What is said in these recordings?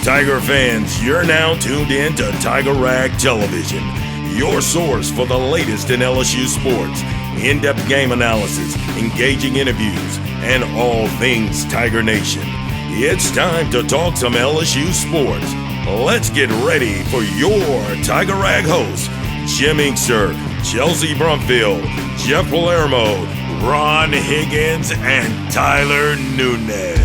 Tiger fans, you're now tuned in to Tiger Rag Television, your source for the latest in LSU sports, in-depth game analysis, engaging interviews, and all things Tiger Nation. It's time to talk some LSU sports. Let's get ready for your Tiger Rag hosts, Jim Inkster, Chelsea Brumfield, Jeff Palermo, Ron Higgins, and Tyler Nunez.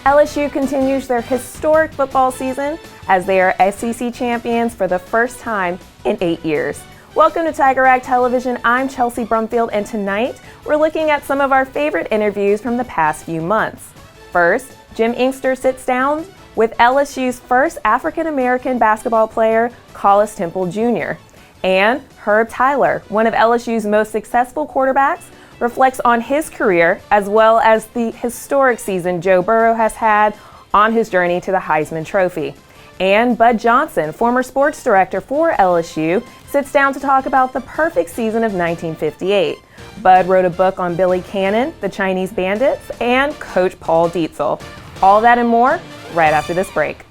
LSU continues their historic football season as they are SEC champions for the first time in 8 years. Welcome to Tiger Rag Television. I'm Chelsea Brumfield, and tonight we're looking at some of our favorite interviews from the past few months. First, Jim Inkster sits down with LSU's first African-American basketball player, Collis Temple Jr. And Herb Tyler, one of LSU's most successful quarterbacks, reflects on his career as well as the historic season Joe Burrow has had on his journey to the Heisman Trophy. And Bud Johnson, former sports director for LSU, sits down to talk about the perfect season of 1958. Bud wrote a book on Billy Cannon, the Chinese Bandits, and Coach Paul Dietzel. All that and more right after this break.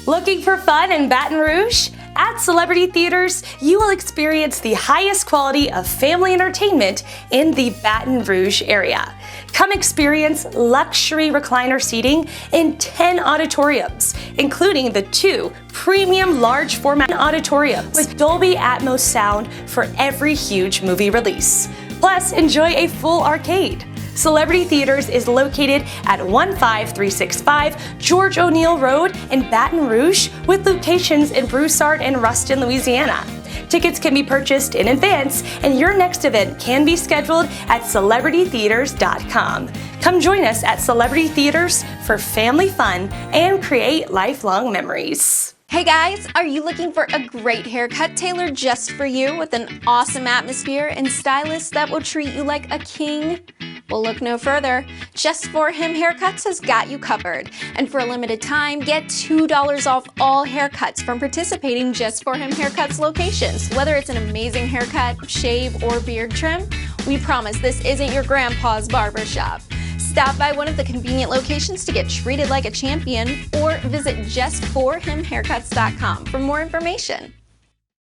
Looking for fun in Baton Rouge? At Celebrity Theaters, you will experience the highest quality of family entertainment in the Baton Rouge area. Come experience luxury recliner seating in 10 auditoriums, including the 2 premium large format auditoriums with Dolby Atmos sound for every huge movie release. Plus, enjoy a full arcade. Celebrity Theaters is located at 15365 George O'Neill Road in Baton Rouge with locations in Broussard and Ruston, Louisiana. Tickets can be purchased in advance, and your next event can be scheduled at celebritytheaters.com. Come join us at Celebrity Theaters for family fun and create lifelong memories. Hey guys, are you looking for a great haircut tailored just for you with an awesome atmosphere and stylists that will treat you like a king? Well, look no further. Just For Him Haircuts has got you covered. And for a limited time, get $2 off all haircuts from participating Just For Him Haircuts locations. Whether it's an amazing haircut, shave, or beard trim, we promise this isn't your grandpa's barbershop. Stop by one of the convenient locations to get treated like a champion, or visit justforhimhaircuts.com for more information.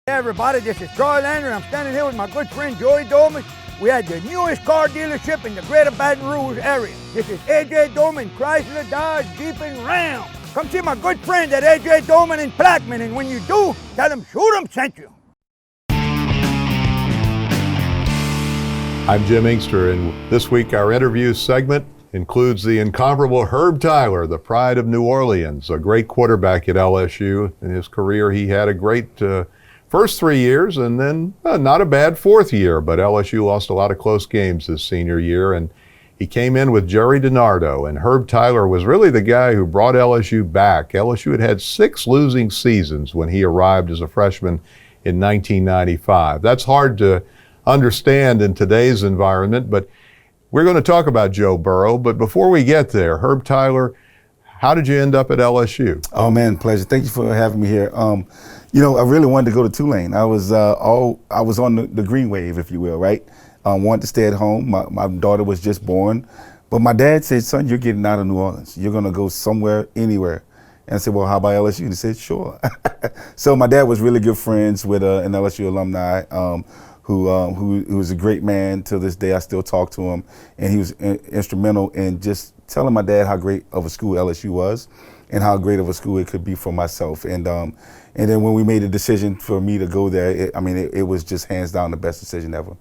Hey everybody, this is Troy Lander. I'm standing here with my good friend Joey Dolman. We had the newest car dealership in the greater Baton Rouge area. This is AJ Dolman, Chrysler, Dodge, Jeep, and Ram. Come see my good friend at AJ Dolman in Plaquemine, and when you do, tell him Shoot 'em sent you. I'm Jim Inkster, and this week our interview segment includes the incomparable Herb Tyler, the pride of New Orleans, a great quarterback at LSU. In his career, he had a great first 3 years and then not a bad fourth year, but LSU lost a lot of close games his senior year, and he came in with Jerry DiNardo, and Herb Tyler was really the guy who brought LSU back. LSU had had 6 losing seasons when he arrived as a freshman in 1995. That's hard to understand in today's environment, but we're going to talk about Joe Burrow. But before we get there, Herb Tyler, how did you end up at LSU? Oh man, pleasure. Thank you for having me here. I really wanted to go to Tulane. I was on the green wave, if you will, right? Wanted to stay at home. My daughter was just born, but my dad said, "Son, you're getting out of New Orleans. You're gonna go somewhere, anywhere." And I said, "Well, how about LSU?" And he said, "Sure." So my dad was really good friends with an LSU alumni who was a great man. To this day, I still talk to him, and he was instrumental in just telling my dad how great of a school LSU was, and how great of a school it could be for myself. And then when we made a decision for me to go there, it was just hands down the best decision ever.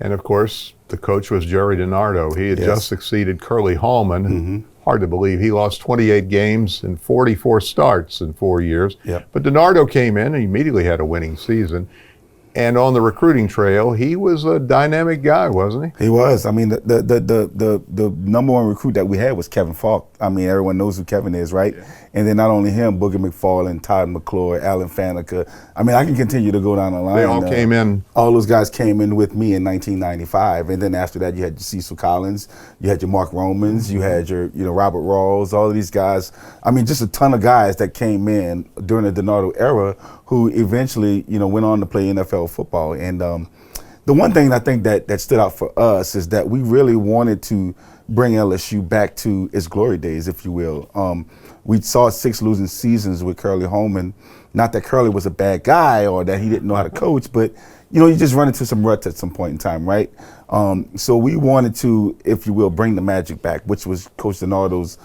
And of course, the coach was Jerry DiNardo. He had just succeeded Curly Hallman. Mm-hmm. Hard to believe. He lost 28 games and 44 starts in 4 years. Yep. But DiNardo came in and immediately had a winning season. And on the recruiting trail, he was a dynamic guy, wasn't he? He was. I mean, the number one recruit that we had was Kevin Falk. I mean, everyone knows who Kevin is, right? Yeah. And then not only him, Boogie McFarland, Todd McClure, Alan Faneca. I mean, I can continue to go down the line. They all came in. All those guys came in with me in 1995. And then after that, you had your Cecil Collins, you had your Mark Romans, you had your Robert Rawls, all of these guys. I mean, just a ton of guys that came in during the DiNardo era who eventually, went on to play NFL football. And the one thing I think that stood out for us is that we really wanted to bring LSU back to its glory days, if you will. We saw 6 losing seasons with Curly Holman. Not that Curly was a bad guy or that he didn't know how to coach, but you just run into some ruts at some point in time, right? So we wanted to, if you will, bring the magic back, which was Coach DiNardo's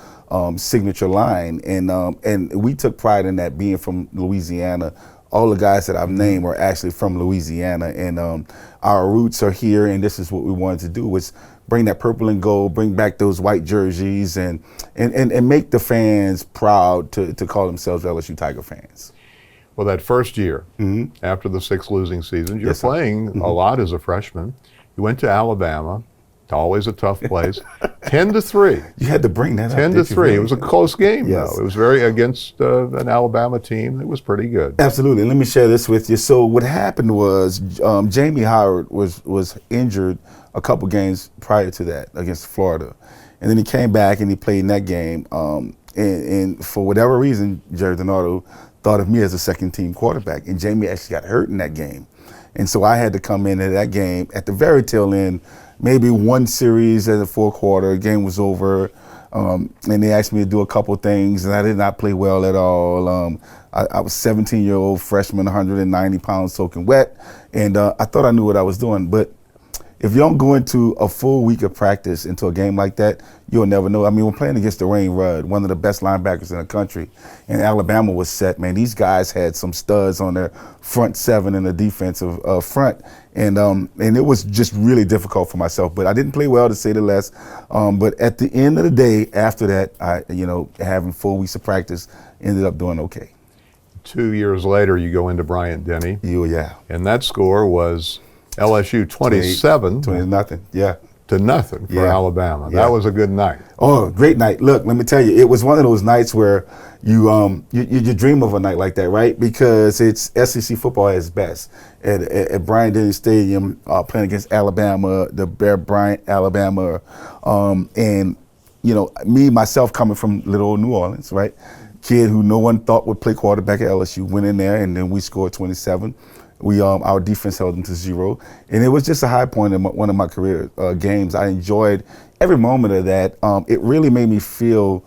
signature line, and we took pride in that, being from Louisiana. All the guys that I've named are actually from Louisiana, and our roots are here, and this is what we wanted to do, was bring that purple and gold, bring back those white jerseys, and make the fans proud to call themselves LSU Tiger fans. Well, that first year, after the 6 losing seasons, you're playing a lot as a freshman. You went to Alabama. It's always a tough place. 10-3. You had to bring that up. 10-3. Really? It was a close game, yes. though. It was very against an Alabama team that was pretty good. Absolutely. Let me share this with you. So what happened was Jamie Howard was injured a couple games prior to that against Florida. And then he came back and he played in that game. And for whatever reason, Jerry DiNardo thought of me as a second-team quarterback. And Jamie actually got hurt in that game. And so I had to come into that game at the very tail end, maybe one series at the fourth quarter. The game was over, and they asked me to do a couple things, and I did not play well at all. I was a 17-year-old freshman, 190 pounds soaking wet, and I thought I knew what I was doing. But if you don't go into a full week of practice into a game like that, you'll never know. I mean, we're playing against Dwayne Rudd, one of the best linebackers in the country, and Alabama was set. Man, these guys had some studs on their front 7 in the defensive front, and it was just really difficult for myself. But I didn't play well, to say the least. But at the end of the day, after that, having full weeks of practice, ended up doing okay. 2 years later, you go into Bryant-Denny. Yeah. And that score was LSU 27 to nothing. Yeah. To nothing for Alabama. Yeah. That was a good night. Oh, great night. Look, let me tell you, it was one of those nights where you dream of a night like that, right? Because it's SEC football at its best. At Bryant-Denny Stadium, playing against Alabama, the Bear Bryant, Alabama, and me, myself, coming from little old New Orleans, right? Kid who no one thought would play quarterback at LSU, went in there, and then we scored 27. Our defense held them to 0, and it was just a high point in one of my career games. I enjoyed every moment of that. It really made me feel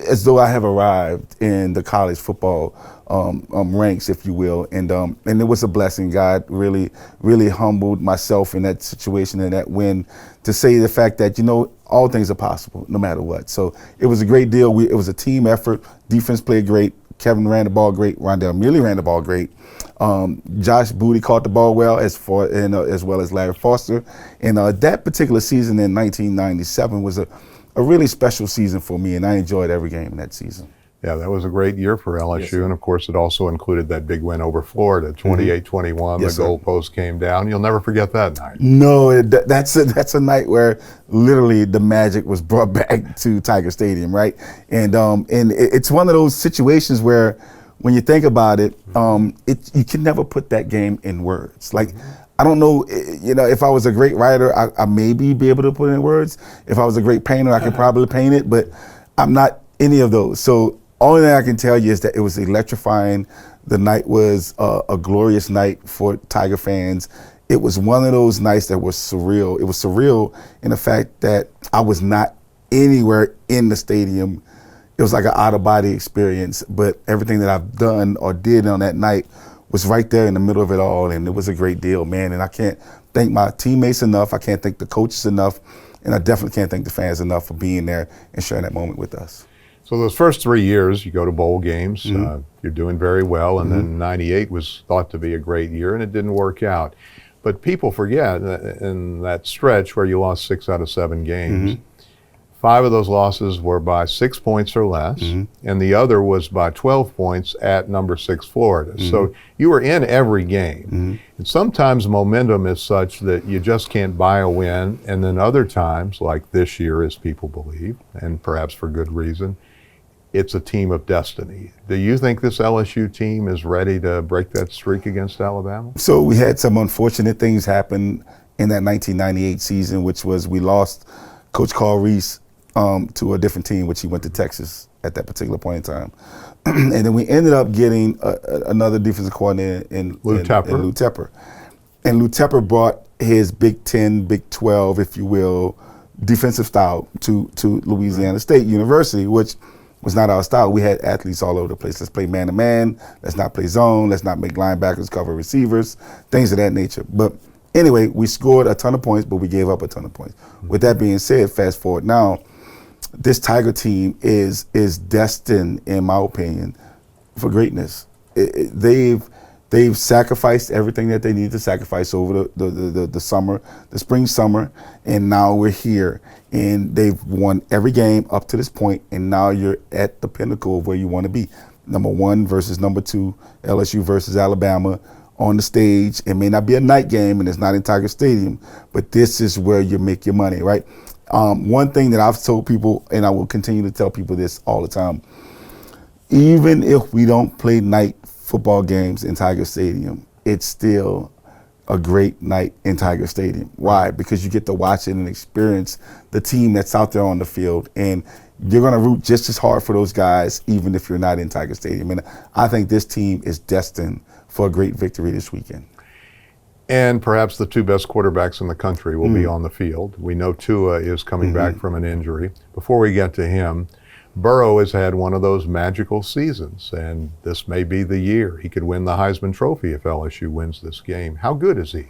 as though I have arrived in the college football ranks, if you will, and it was a blessing. God really, really humbled myself in that situation and that win, to say the fact that all things are possible no matter what. So it was a great deal. It was a team effort. Defense played great. Kevin ran the ball great. Rondell Mealy ran the ball great. Josh Booty caught the ball well, as well as Larry Foster. And that particular season in 1997 was a really special season for me, and I enjoyed every game in that season. Yeah, that was a great year for LSU, yes, and of course it also included that big win over Florida, 28-21. Yes, the goalpost came down. You'll never forget that night. No, that's a night where literally the magic was brought back to Tiger Stadium, right? And it's one of those situations where, when you think about it, you can never put that game in words. Like, I don't know, if I was a great writer, I maybe be able to put it in words. If I was a great painter, I could probably paint it, but I'm not any of those. So only thing I can tell you is that it was electrifying. The night was a glorious night for Tiger fans. It was one of those nights that was surreal. It was surreal in the fact that I was not anywhere in the stadium. It was like an out-of-body experience, but everything that I've done or did on that night was right there in the middle of it all, and it was a great deal, man. And I can't thank my teammates enough. I can't thank the coaches enough, and I definitely can't thank the fans enough for being there and sharing that moment with us. So those first 3 years, you go to bowl games, you're doing very well, and then 98 was thought to be a great year, and it didn't work out. But people forget, in that stretch where you lost 6 out of 7 games, 5 of those losses were by 6 points or less, and the other was by 12 points at number 6 Florida. So you were in every game. And sometimes momentum is such that you just can't buy a win, and then other times, like this year, as people believe, and perhaps for good reason, it's a team of destiny. Do you think this LSU team is ready to break that streak against Alabama? So we had some unfortunate things happen in that 1998 season, which was we lost Coach Carl Reese to a different team, which he went to Texas at that particular point in time. And then we ended up getting another defensive coordinator in Lou Tepper. And Lou Tepper brought his Big 10, Big 12, if you will, defensive style to Louisiana State University, which was not our style. We had athletes all over the place. Let's play man-to-man. Let's not play zone. Let's not make linebackers cover receivers, things of that nature. But anyway, we scored a ton of points, but we gave up a ton of points. With that being said, fast forward now, this Tiger team is destined, in my opinion, for greatness. They've sacrificed everything that they need to sacrifice over the summer, the spring, summer, and now we're here. And they've won every game up to this point, and now you're at the pinnacle of where you want to be. Number 1 versus number 2, LSU versus Alabama on the stage. It may not be a night game, and it's not in Tiger Stadium, but this is where you make your money, right? One thing that I've told people, and I will continue to tell people this all the time, even if we don't play night football games in Tiger Stadium, it's still a great night in Tiger Stadium. Why? Because you get to watch it and experience the team that's out there on the field, and you're going to root just as hard for those guys even if you're not in Tiger Stadium. And I think this team is destined for a great victory this weekend. And perhaps the 2 best quarterbacks in the country will be on the field. We know Tua is coming back from an injury. Before we get to him, Burrow has had one of those magical seasons, and this may be the year he could win the Heisman Trophy if LSU wins this game. How good is he?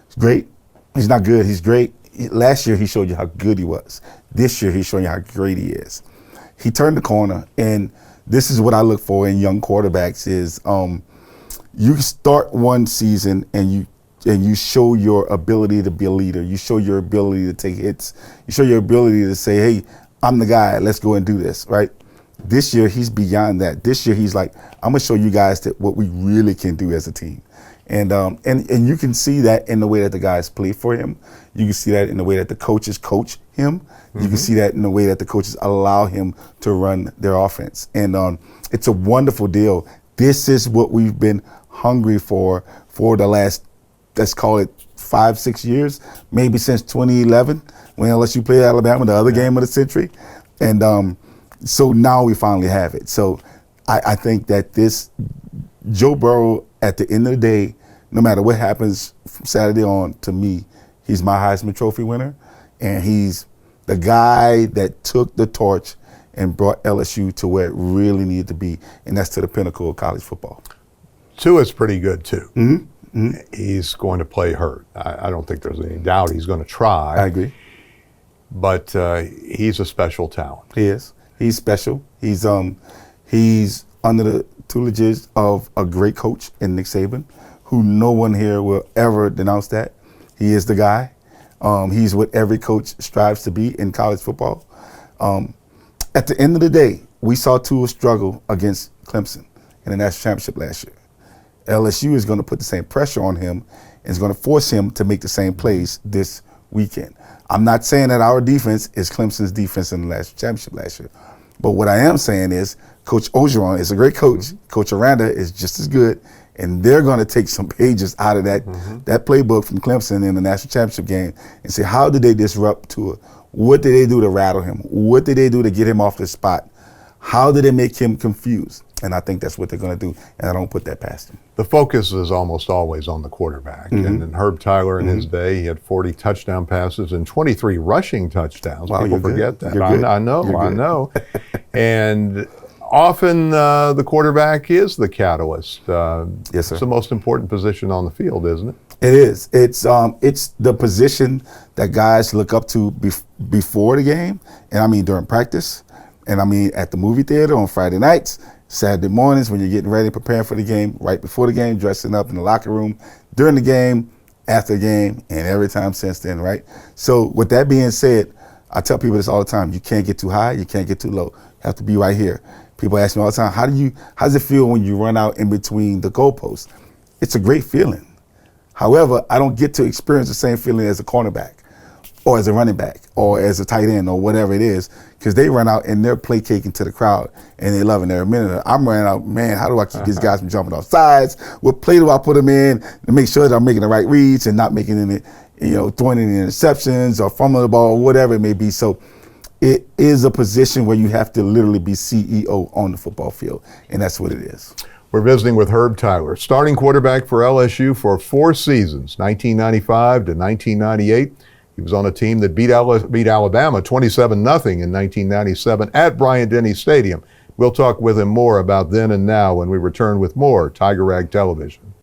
He's great. He's not good. He's great. Last year, he showed you how good he was. This year, he's showing you how great he is. He turned the corner, and this is what I look for in young quarterbacks is you start one season and you show your ability to be a leader. You show your ability to take hits. You show your ability to say, hey, I'm the guy, let's go and do this, right? This year, he's beyond that. This year, he's like, I'm gonna show you guys that what we really can do as a team. And you can see that in the way that the guys play for him. You can see that in the way that the coaches coach him. You can see that in the way that the coaches allow him to run their offense. And it's a wonderful deal. This is what we've been hungry for the last, let's call it 5-6 years, maybe since 2011. When LSU played Alabama, the other game of the century. And so now we finally have it. So I think that this Joe Burrow, at the end of the day, no matter what happens from Saturday on, to me, he's my Heisman Trophy winner. And he's the guy that took the torch and brought LSU to where it really needed to be, and that's to the pinnacle of college football. Tua's pretty good, too. He's going to play hurt. I don't think there's any doubt he's going to try. I agree. But he's a special talent. He is. He's special. He's under the tutelage of a great coach in Nick Saban, who no one here will ever denounce that. He is the guy. He's what every coach strives to be in college football. At the end of the day, we saw Tua struggle against Clemson in the national championship last year. LSU is going to put the same pressure on him and is going to force him to make the same plays this weekend. I'm not saying that our defense is Clemson's defense in the national championship last year. But what I am saying is Coach Orgeron is a great coach. Coach Aranda is just as good. And they're going to take some pages out of that playbook from Clemson in the national championship game and say, how did they disrupt Tua? What did they do to rattle him? What did they do to get him off the spot? How did they make him confused? And I think that's what they're going to do, and I don't put that past them. The focus is almost always on the quarterback. And then Herb Tyler in his day, he had 40 touchdown passes and 23 rushing touchdowns. Wow, People forget that. I know. And often the quarterback is the catalyst. Yes, sir. It's the most important position on the field, isn't it? It is. It's the position that guys look up to before the game, and I mean during practice, and I mean at the movie theater on Friday nights, Saturday mornings when you're getting ready, preparing for the game, right before the game, dressing up in the locker room, during the game, after the game, and every time since then, right? So with that being said, I tell people this all the time. You can't get too high, you can't get too low. You have to be right here. People ask me all the time, how does it feel when you run out in between the goalposts? It's a great feeling. However, I don't get to experience the same feeling as a cornerback or as a running back or as a tight end or whatever it is, because they run out and they're placating to the crowd and they loving every minute. I'm running out, man, how do I keep these guys from jumping off sides? What play do I put them in to make sure that I'm making the right reads and not making any, throwing any interceptions or fumbling the ball, whatever it may be. So it is a position where you have to literally be CEO on the football field, and that's what it is. We're visiting with Herb Tyler, starting quarterback for LSU for 4 seasons, 1995 to 1998. He was on a team that beat Alabama 27-0 in 1997 at Bryant-Denny Stadium. We'll talk with him more about then and now when we return with more Tiger Rag Television.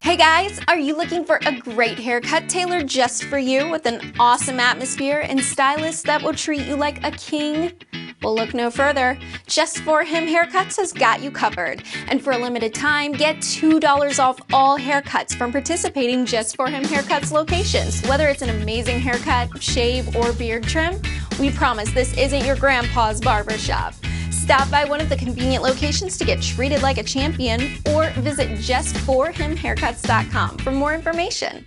Hey guys, are you looking for a great haircut tailored just for you with an awesome atmosphere and stylist that will treat you like a king? Well, look no further. Just For Him Haircuts has got you covered. And for a limited time, get $2 off all haircuts from participating Just For Him Haircuts locations. Whether it's an amazing haircut, shave, or beard trim, we promise this isn't your grandpa's barbershop. Stop by one of the convenient locations to get treated like a champion, or visit justforhimhaircuts.com for more information.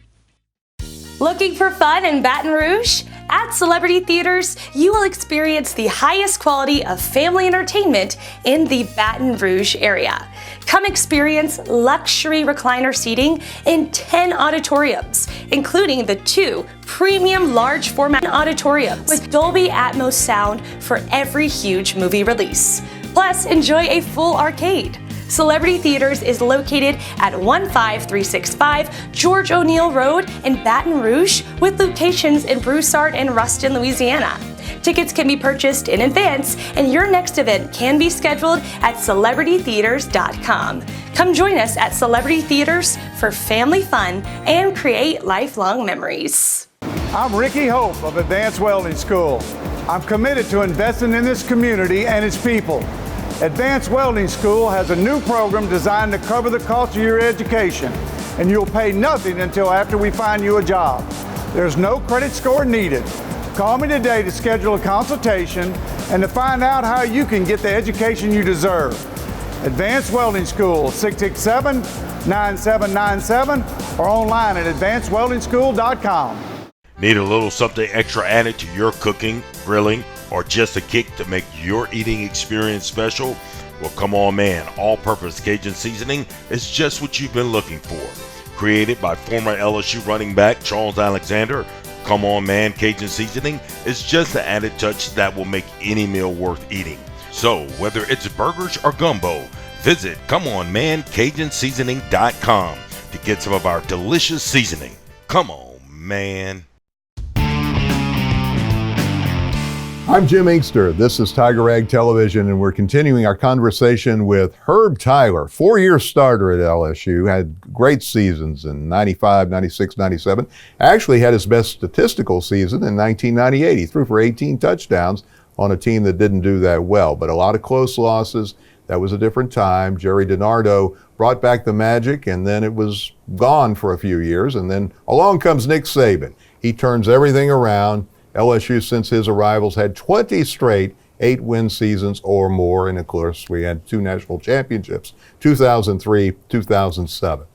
Looking for fun in Baton Rouge? At Celebrity Theaters, you will experience the highest quality of family entertainment in the Baton Rouge area. Come experience luxury recliner seating in 10 auditoriums, including the 2 premium large format auditoriums with Dolby Atmos sound for every huge movie release. Plus, enjoy a full arcade. Celebrity Theaters is located at 15365 George O'Neill Road in Baton Rouge, with locations in Broussard and Ruston, Louisiana. Tickets can be purchased in advance, and your next event can be scheduled at celebritytheaters.com. Come join us at Celebrity Theaters for family fun and create lifelong memories. I'm Ricky Hope of Advanced Welding School. I'm committed to investing in this community and its people. Advanced Welding School has a new program designed to cover the cost of your education, and you'll pay nothing until after we find you a job. There's no credit score needed. Call me today to schedule a consultation and to find out how you can get the education you deserve. Advanced Welding School, 667-9797, or online at advancedweldingschool.com. Need a little something extra added to your cooking, grilling, or just a kick to make your eating experience special? Well, come on, man. All-purpose Cajun seasoning is just what you've been looking for. Created by former LSU running back Charles Alexander, Come On Man Cajun seasoning is just the added touch that will make any meal worth eating. So, whether it's burgers or gumbo, visit ComeOnManCajunSeasoning.com to get some of our delicious seasoning. Come on, man. I'm Jim Inkster. This is Tiger Rag Television, and we're continuing our conversation with Herb Tyler, 4-year starter at LSU, had great seasons in 95, 96, 97. Actually had his best statistical season in 1998. He threw for 18 touchdowns on a team that didn't do that well, but a lot of close losses. That was a different time. Jerry DiNardo brought back the magic, and then it was gone for a few years, and then along comes Nick Saban. He turns everything around. LSU, since his arrivals, had 20 straight 8-win seasons or more, and of course we had 2 national championships, 2003, 2007.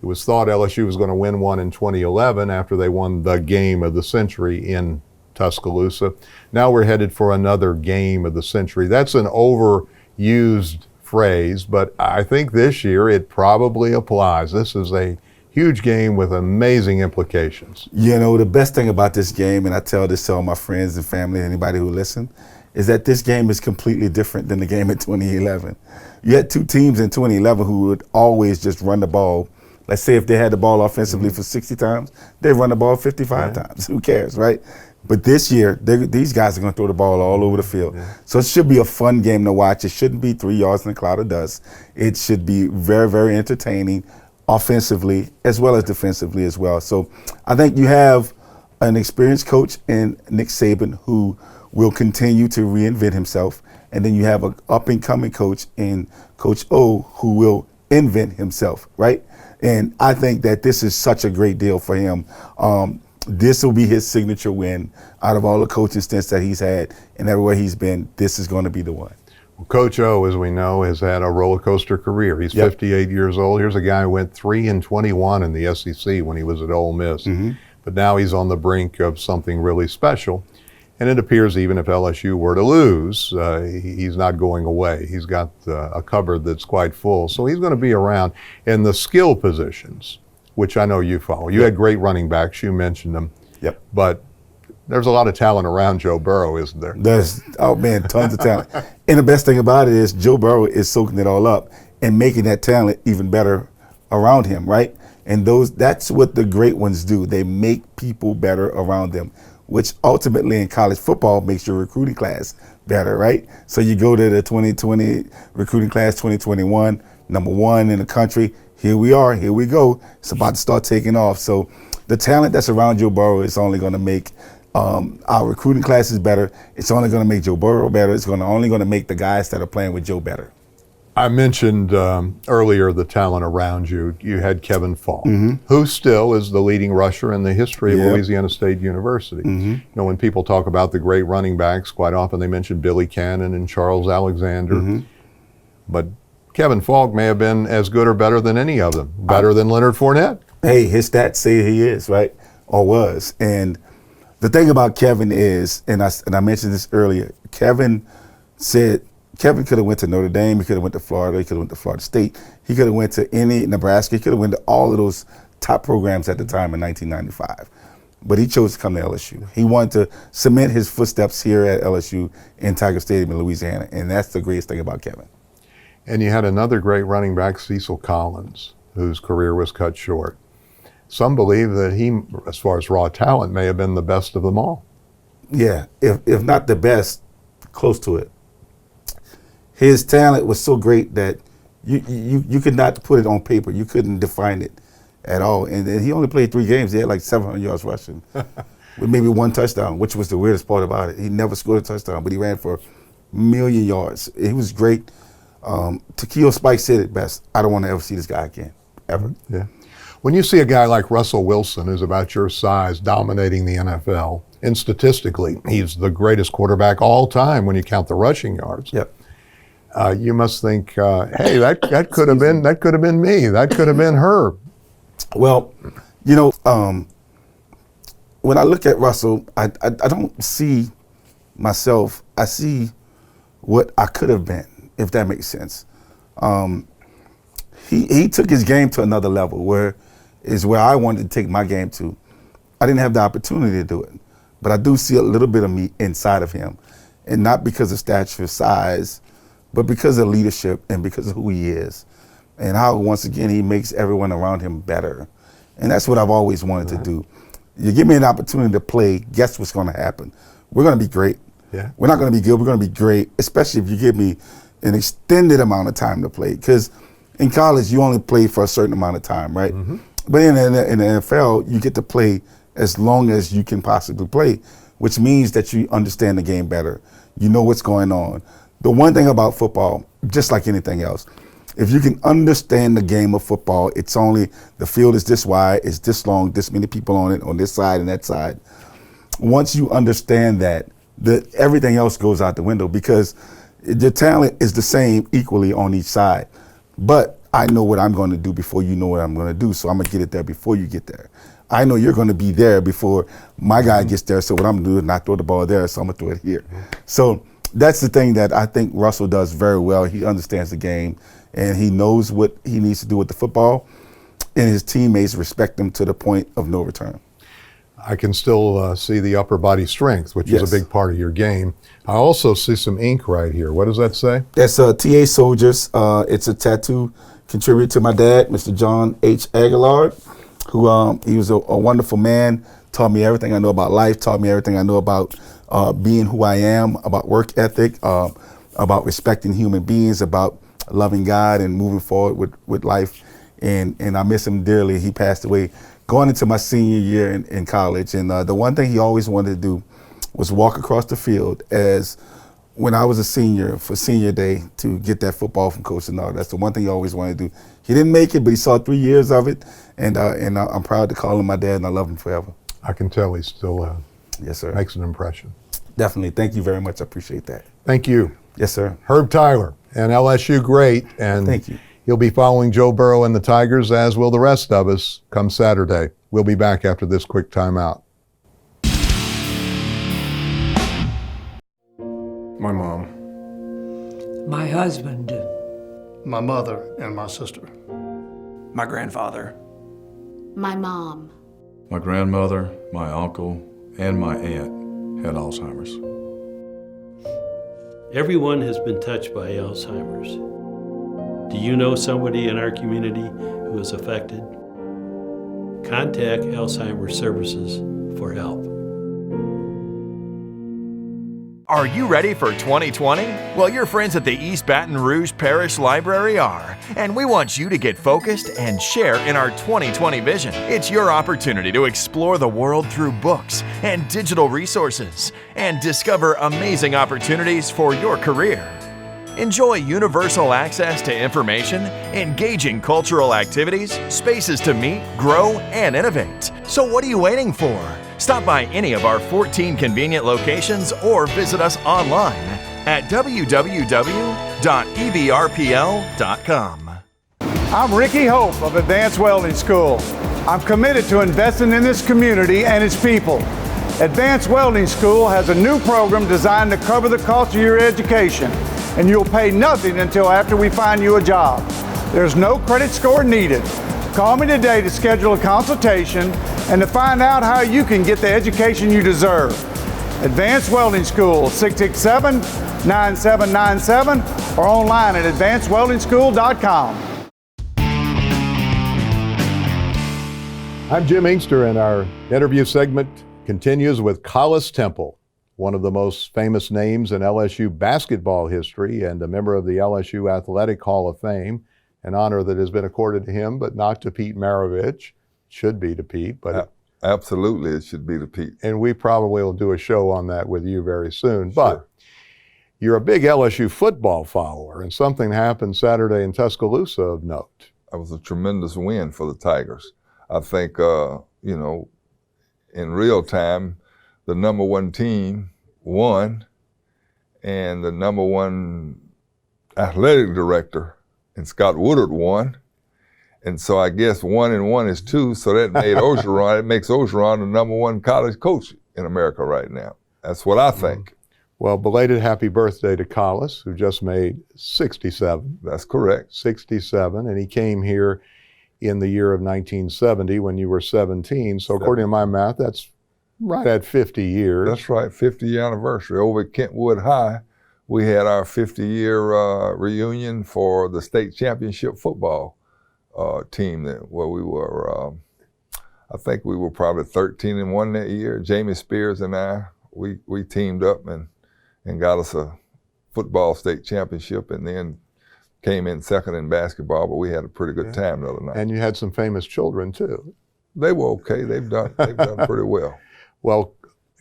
It was thought LSU was going to win one in 2011 after they won the game of the century in Tuscaloosa. Now we're headed for another game of the century. That's an overused phrase, but I think this year it probably applies. This is a huge game with amazing implications. You know, the best thing about this game, and I tell this to all my friends and family, anybody who listen, is that this game is completely different than the game in 2011. You had 2 teams in 2011 who would always just run the ball. Let's say if they had the ball offensively for 60 times, they run the ball 55 times. Who cares, right? But this year, these guys are going to throw the ball all over the field. Yeah. So it should be a fun game to watch. It shouldn't be 3 yards in a cloud of dust. It should be very, very entertaining, offensively as well as defensively as well. So I think you have an experienced coach in Nick Saban who will continue to reinvent himself, and then you have an up-and-coming coach in Coach O who will invent himself, right? And I think that this is such a great deal for him. This will be his signature win out of all the coaching stints that he's had, and everywhere he's been, this is going to be the one. Well, Coach O, as we know, has had a roller coaster career. He's 58 years old. Here's a guy who went 3-21 in the SEC when he was at Ole Miss. But now he's on the brink of something really special. And it appears even if LSU were to lose, he's not going away. He's got a cupboard that's quite full. So he's going to be around in the skill positions, which I know you follow. You had great running backs. You mentioned them. But there's a lot of talent around Joe Burrow, isn't there? There's, oh man, tons of talent. And the best thing about it is Joe Burrow is soaking it all up and making that talent even better around him, right? And that's what the great ones do. They make people better around them, which ultimately in college football makes your recruiting class better, right? So you go to the 2020 recruiting class, 2021, number 1 in the country. Here we are, here we go. It's about to start taking off. So the talent that's around Joe Burrow is only going to make our recruiting classes better. It's only going to make Joe Burrow better. It's only going to make the guys that are playing with Joe better. I mentioned earlier the talent around you. You had Kevin Falk, who still is the leading rusher in the history of Louisiana State University. You know, when people talk about the great running backs, quite often they mention Billy Cannon and Charles Alexander. But Kevin Falk may have been as good or better than any of them, better than Leonard Fournette. Hey, his stats say he is, right? Or was. And the thing about Kevin is, and I mentioned this earlier, Kevin could have went to Notre Dame, he could have went to Florida, he could have went to Florida State, he could have went to Nebraska, he could have went to all of those top programs at the time in 1995. But he chose to come to LSU. He wanted to cement his footsteps here at LSU in Tiger Stadium in Louisiana, and that's the greatest thing about Kevin. And you had another great running back, Cecil Collins, whose career was cut short. Some believe that he, as far as raw talent, may have been the best of them all. Yeah, if not the best, close to it. His talent was so great that you could not put it on paper. You couldn't define it at all. And he only played 3 games. He had like 700 yards rushing with maybe 1 touchdown, which was the weirdest part about it. He never scored a touchdown, but he ran for 1,000,000 yards. He was great. Takeo Spike said it best. I don't want to ever see this guy again, ever. Yeah. When you see a guy like Russell Wilson, who's about your size, dominating the NFL, and statistically, he's the greatest quarterback all time when you count the rushing yards. Yep. You must think, hey, that could have been me. That could have been her. Well, you know, when I look at Russell, I don't see myself. I see what I could have been, if that makes sense. He took his game to another level, where I wanted to take my game to. I didn't have the opportunity to do it, but I do see a little bit of me inside of him, and not because of stature, size, but because of leadership and because of who he is, and how once again he makes everyone around him better. And that's what I've always wanted to do. You give me an opportunity to play, guess what's going to happen? We're going to be great. Yeah. We're not going to be good. We're going to be great, especially if you give me an extended amount of time to play. Because in college, you only play for a certain amount of time, right? But in the NFL, you get to play as long as you can possibly play, which means that you understand the game better. You know what's going on. The one thing about football, just like anything else, if you can understand the game of football, it's only the field is this wide, it's this long, this many people on it, on this side and that side. Once you understand that, everything else goes out the window, because the talent is the same equally on each side. But I know what I'm going to do before you know what I'm going to do, so I'm going to get it there before you get there. I know you're going to be there before my guy gets there, so what I'm going to do is not throw the ball there, so I'm going to throw it here. So that's the thing that I think Russell does very well. He understands the game, and he knows what he needs to do with the football, and his teammates respect him to the point of no return. I can still see the upper body strength, which is a big part of your game. I also see some ink right here. What does that say? That's TA Soldiers. It's a tattoo contributed to my dad, Mr. John H. Aguilar, who he was a wonderful man, taught me everything I know about life, taught me everything I know about being who I am, about work ethic, about respecting human beings, about loving God and moving forward with life. And I miss him dearly. He passed away going into my senior year in college. And the one thing he always wanted to do was walk across the field as when I was a senior for senior day to get that football from Coach Denard. That's the one thing he always wanted to do. He didn't make it, but he saw 3 years of it. And I'm proud to call him my dad, and I love him forever. I can tell he still yes, sir. Makes an impression. Definitely. Thank you very much. I appreciate that. Thank you. Yes, sir. Herb Tyler, an LSU great. And thank you. He'll be following Joe Burrow and the Tigers, as will the rest of us, come Saturday. We'll be back after this quick timeout. My mom. My husband. My mother and my sister. My grandfather. My mom. My grandmother, my uncle, and my aunt had Alzheimer's. Everyone has been touched by Alzheimer's. Do you know somebody in our community who is affected? contact Alzheimer's Services for help. Are you ready for 2020? Well, your friends at the East Baton Rouge Parish Library are, and we want you to get focused and share in our 2020 vision. It's your opportunity to explore the world through books and digital resources and discover amazing opportunities for your career. Enjoy universal access to information, engaging cultural activities, spaces to meet, grow, and innovate. So what are you waiting for? Stop by any of our 14 convenient locations or visit us online at www.ebrpl.com. I'm Ricky Hope of Advanced Welding School. I'm committed to investing in this community and its people. Advanced Welding School has a new program designed to cover the cost of your education, and you'll pay nothing until after we find you a job. There's no credit score needed. Call me today to schedule a consultation and to find out how you can get the education you deserve. Advanced Welding School, 667-9797, or online at advancedweldingschool.com. I'm Jim Inkster, and our interview segment continues with Collis Temple, one of the most famous names in LSU basketball history and a member of the LSU Athletic Hall of Fame, an honor that has been accorded to him, but not to Pete Maravich. Should be to Pete, but absolutely it should be to Pete. And we probably will do a show on that with you very soon. But you're a big LSU football follower, and something happened Saturday in Tuscaloosa of note. It was a tremendous win for the Tigers. I think, in real time, the number one team won, and the number one athletic director and Scott Woodard won. And so I guess 1 and 1 is 2, so that made Orgeron, it makes Orgeron the number one college coach in America right now. That's what I think. Well, belated happy birthday to Collis, who just made 67. That's correct. 67, and he came here in the year of 1970 when you were 17. So according to my math, that's right at 50 years. That's right, 50-year anniversary. Over at Kentwood High, we had our 50-year reunion for the state championship football team where we were, I think we were probably 13-1 that year. Jamie Spears and I, we teamed up and got us a football state championship, and then came in second in basketball, but we had a pretty good time the other night. And you had some famous children too. They were okay. They've done pretty well. Well,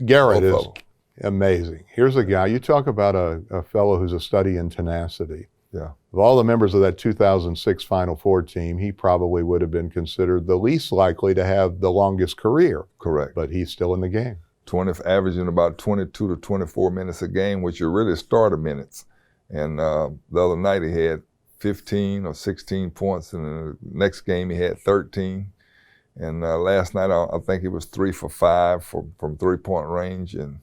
Garrett is amazing. Here's a guy, you talk about a fellow who's a study in tenacity. Yeah. Of all the members of that 2006 Final Four team, he probably would have been considered the least likely to have the longest career. Correct. But he's still in the game. Averaging about 22 to 24 minutes a game, which are really starter minutes. And the other night he had 15 or 16 points, and the next game he had 13. And last night I think he was 3 for 5 from three-point range, and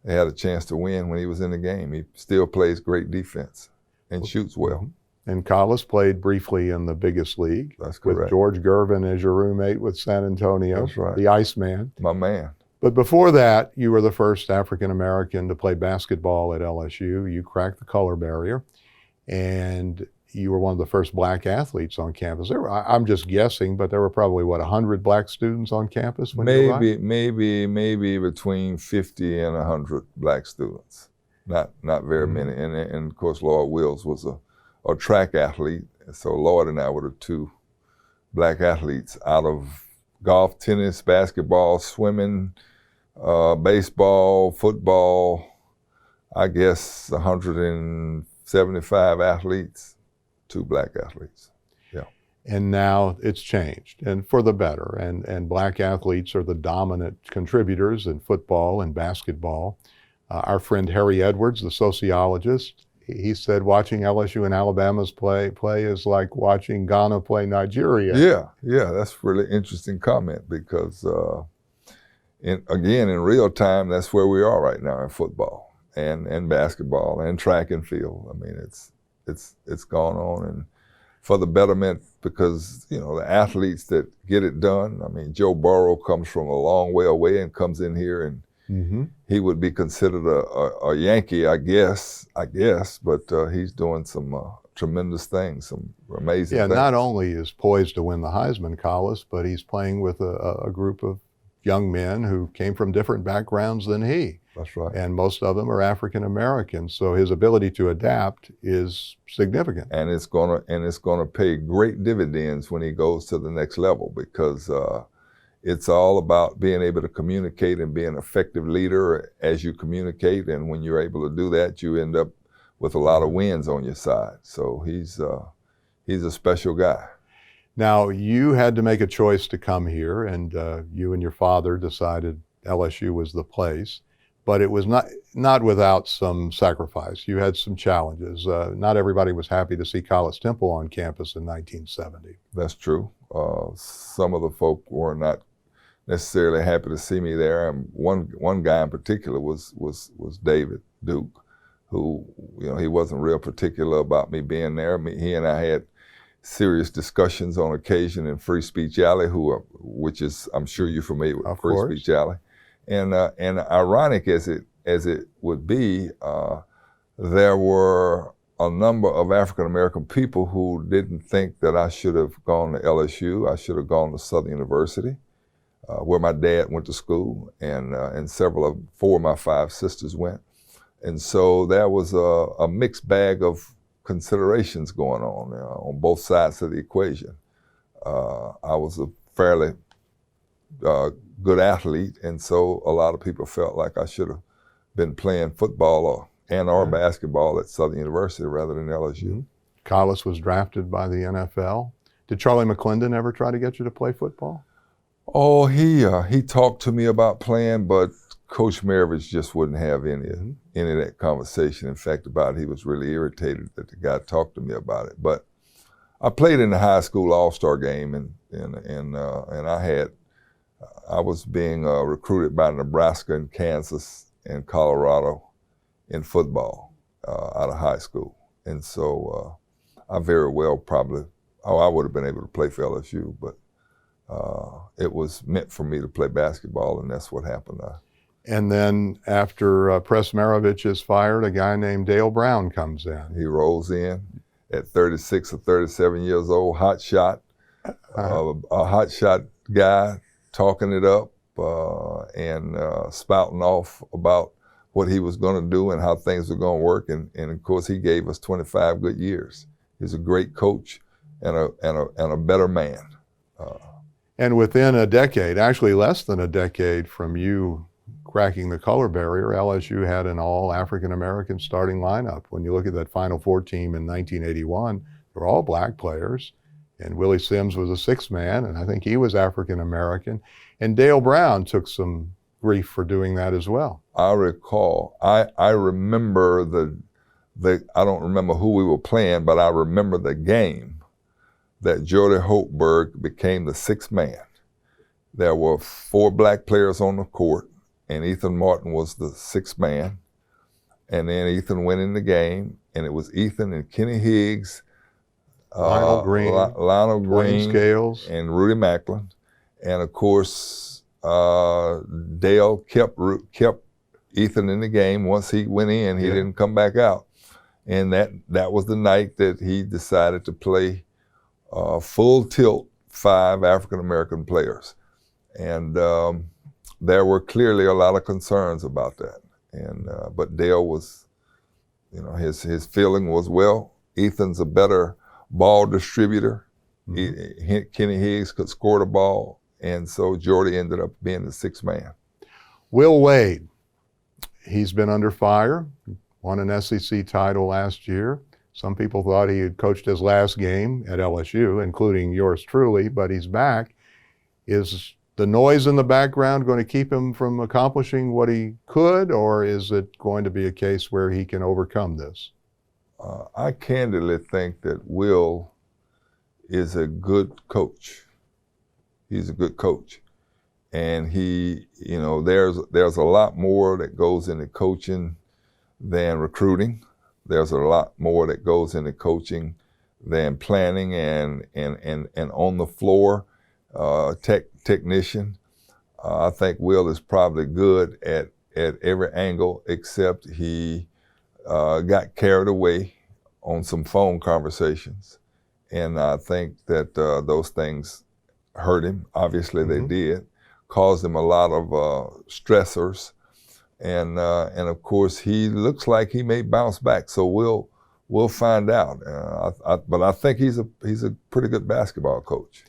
they had a chance to win when he was in the game. He still plays great defense and shoots well. And Collis played briefly in the biggest league. That's correct. With George Gervin as your roommate with San Antonio. That's right. The Iceman. My man. But before that, you were the first African-American to play basketball at LSU. You cracked the color barrier, and you were one of the first black athletes on campus. I'm just guessing, but there were probably, 100 black students on campus when you arrived? Maybe between 50 and 100 black students. Not very many. And of course, Lloyd Wills was a track athlete. So Lloyd and I were the two black athletes out of golf, tennis, basketball, swimming, baseball, football. I guess 175 athletes, 2 black athletes. Yeah. And now it's changed, and for the better. And black athletes are the dominant contributors in football and basketball. Our friend Harry Edwards, the sociologist, he said watching LSU and Alabama's play is like watching Ghana play Nigeria. Yeah, that's a really interesting comment because, in real time, that's where we are right now in football and basketball and track and field. I mean, it's gone on, and for the betterment, because the athletes that get it done. I mean, Joe Burrow comes from a long way away and comes in here and. Mm-hmm. He would be considered a Yankee, I guess, but he's doing some tremendous things, some amazing Yeah, things. not only is poised to win the Heisman, Collis, but he's playing with a group of young men who came from different backgrounds than he. That's right. And most of them are African Americans, so his ability to adapt is significant. And it's gonna pay great dividends when he goes to the next level, because it's all about being able to communicate and be an effective leader as you communicate. And when you're able to do that, you end up with a lot of wins on your side. So he's a special guy. Now, you had to make a choice to come here, and you and your father decided LSU was the place. But it was not without some sacrifice. You had some challenges. Not everybody was happy to see Collis Temple on campus in 1970. That's true. Some of the folk were not necessarily happy to see me there. And one guy in particular was David Duke, who, he wasn't real particular about me being there. He and I had serious discussions on occasion in Free Speech Alley, which is, I'm sure you're familiar with Free Speech Alley. And ironic as it would be, there were a number of African American people who didn't think that I should have gone to LSU. I should have gone to Southern University, where my dad went to school, and 4 of my 5 sisters went. And so there was a mixed bag of considerations going on both sides of the equation. I was a fairly good athlete, and so a lot of people felt like I should have been playing football or basketball at Southern University rather than LSU. Mm-hmm. Collis was drafted by the NFL. Did Charlie McClendon ever try to get you to play football? Oh, he talked to me about playing, but Coach Maravich just wouldn't have any of that conversation. In fact, he was really irritated that the guy talked to me about it. But I played in the high school all-star game, and I was being recruited by Nebraska and Kansas and Colorado in football out of high school. And so I very well I would have been able to play for LSU, but it was meant for me to play basketball, and that's what happened. And then after Press Maravich is fired, a guy named Dale Brown comes in. He rolls in at 36 or 37 years old, hot shot, a hot shot guy, talking it up and spouting off about what he was going to do and how things were going to work. And of course, he gave us 25 good years. He's a great coach and a better man. And within a decade, actually less than a decade from you cracking the color barrier, LSU had an all African-American starting lineup. When you look at that Final Four team in 1981, they were all black players. And Willie Sims was a sixth man, and I think he was African-American. And Dale Brown took some grief for doing that as well. I recall, I remember I don't remember who we were playing, but I remember the game that Jody Holtberg became the sixth man. There were 4 black players on the court, and Ethan Martin was the sixth man. And then Ethan went in the game, and it was Ethan and Kenny Higgs, Lionel Green, Scales, and Rudy Macklin. And of course, Dale kept Ethan in the game. Once he went in, he didn't come back out. And that was the night that he decided to play full tilt 5 African-American players. And there were clearly a lot of concerns about that. And but Dale was, his feeling was, well, Ethan's a better ball distributor. Mm-hmm. Kenny Higgs could score the ball, and so Jordy ended up being the sixth man. Will Wade, he's been under fire, won an SEC title last year. Some people thought he had coached his last game at LSU, including yours truly, but he's back. Is the noise in the background going to keep him from accomplishing what he could, or is it going to be a case where he can overcome this? I candidly think that Will is a good coach. He's a good coach. And there's a lot more that goes into coaching than recruiting. There's a lot more that goes into coaching than planning and on the floor technician. I think Will is probably good at every angle, except he got carried away on some phone conversations. And I think that those things hurt him. Obviously they did, caused him a lot of stressors. And of course, he looks like he may bounce back. So we'll find out. But I think he's a pretty good basketball coach.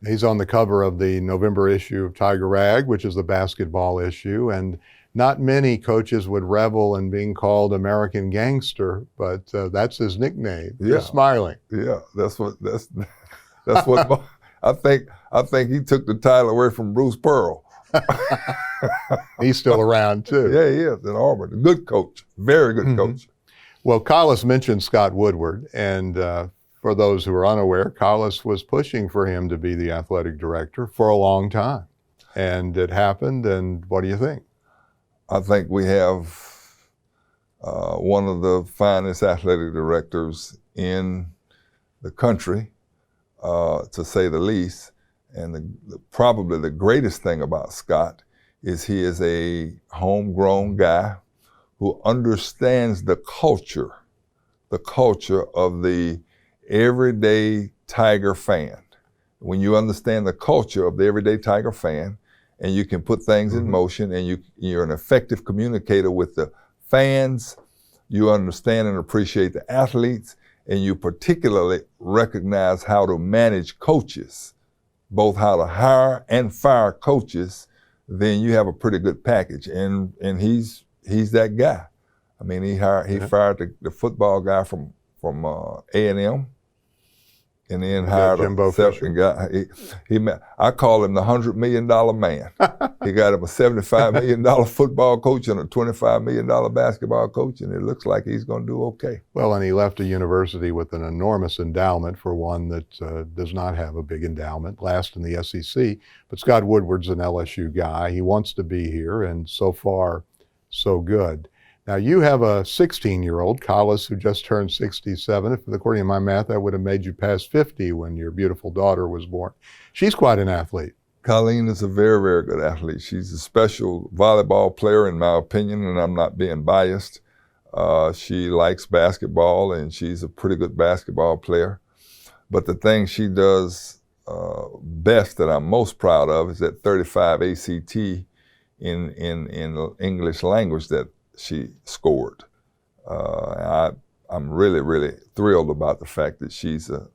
He's on the cover of the November issue of Tiger Rag, which is the basketball issue. And not many coaches would revel in being called American Gangster, but that's his nickname. Yeah. He's smiling. Yeah, that's what I think he took the title away from Bruce Pearl. He's still around too. Yeah, he is in Auburn. A good coach, very good coach. Well, Collis mentioned Scott Woodward, and for those who are unaware, Collis was pushing for him to be the athletic director for a long time. And it happened, and what do you think? I think we have one of the finest athletic directors in the country, to say the least. And probably the greatest thing about Scott is he is a homegrown guy who understands the culture of the everyday Tiger fan. When you understand the culture of the everyday Tiger fan, and you can put things in motion, and you're an effective communicator with the fans, you understand and appreciate the athletes, and you particularly recognize how to manage coaches, both how to hire and fire coaches, then you have a pretty good package. And he's that guy. I mean, he fired the football guy from A&M, and then hired Jimbo a second guy. I call him the $100 million man. He got him a $75 million football coach and a $25 million basketball coach, and it looks like he's going to do okay. Well, and he left a university with an enormous endowment for one that does not have a big endowment, last in the SEC. But Scott Woodward's an LSU guy. He wants to be here, and so far, so good. Now, you have a 16-year-old, Collis, who just turned 67. If, according to my math, that would have made you past 50 when your beautiful daughter was born. She's quite an athlete. Colleen is a very, very good athlete. She's a special volleyball player, in my opinion, and I'm not being biased. She likes basketball, and she's a pretty good basketball player. But the thing she does best that I'm most proud of is that 35 ACT in English language that she scored. I'm really, really thrilled about the fact that she's a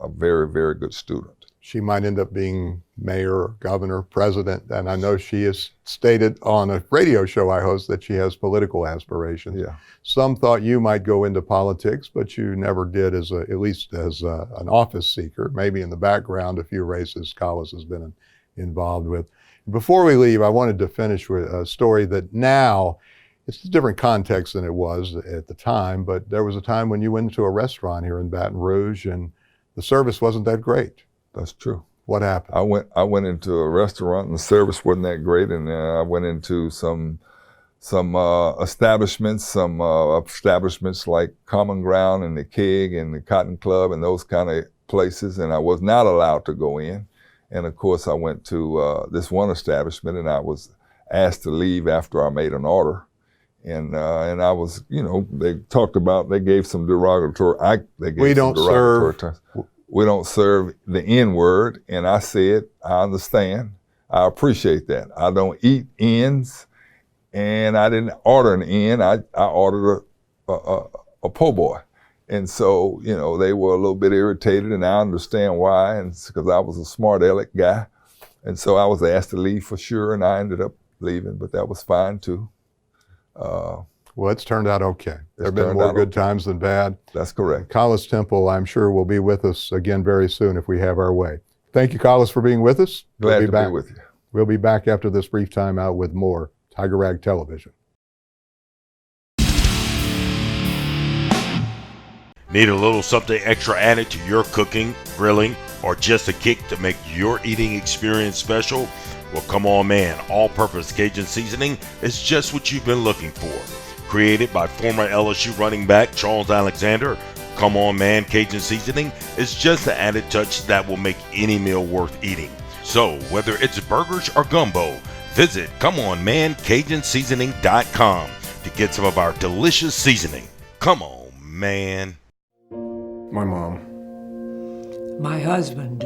very, very good student. She might end up being mayor, governor, president, and I know she has stated on a radio show I host that she has political aspirations. Yeah. Some thought you might go into politics, but you never did, at least as an office seeker. Maybe in the background, a few races Collis has been involved with. Before we leave, I wanted to finish with a story that now, it's a different context than it was at the time, but there was a time when you went into a restaurant here in Baton Rouge and the service wasn't that great. That's true. What happened? I went into a restaurant and the service wasn't that great, and I went into some establishments like Common Ground and the Keg and the Cotton Club and those kind of places, and I was not allowed to go in. And of course, I went to this one establishment, and I was asked to leave after I made an order. And I was, they gave some derogatory. We don't serve the N-word, and I said, I understand, I appreciate that. I don't eat N's, and I didn't order an N. I ordered a po' boy, and so they were a little bit irritated, and I understand why, and it's because I was a smart aleck guy, and so I was asked to leave for sure, and I ended up leaving, but that was fine too. Well, it's turned out okay. There have been more good times than bad. That's correct. Collis Temple, I'm sure, will be with us again very soon if we have our way. Thank you, Collis, for being with us. Glad to be with you. We'll be back after this brief time out with more Tiger Rag Television. Need a little something extra added to your cooking, grilling, or just a kick to make your eating experience special? Well, come on, man. All-purpose Cajun seasoning is just what you've been looking for. Created by former LSU running back Charles Alexander, Come On Man Cajun seasoning is just the added touch that will make any meal worth eating. So, whether it's burgers or gumbo, visit ComeOnManCajunSeasoning.com to get some of our delicious seasoning. Come on, man. My mom. My husband.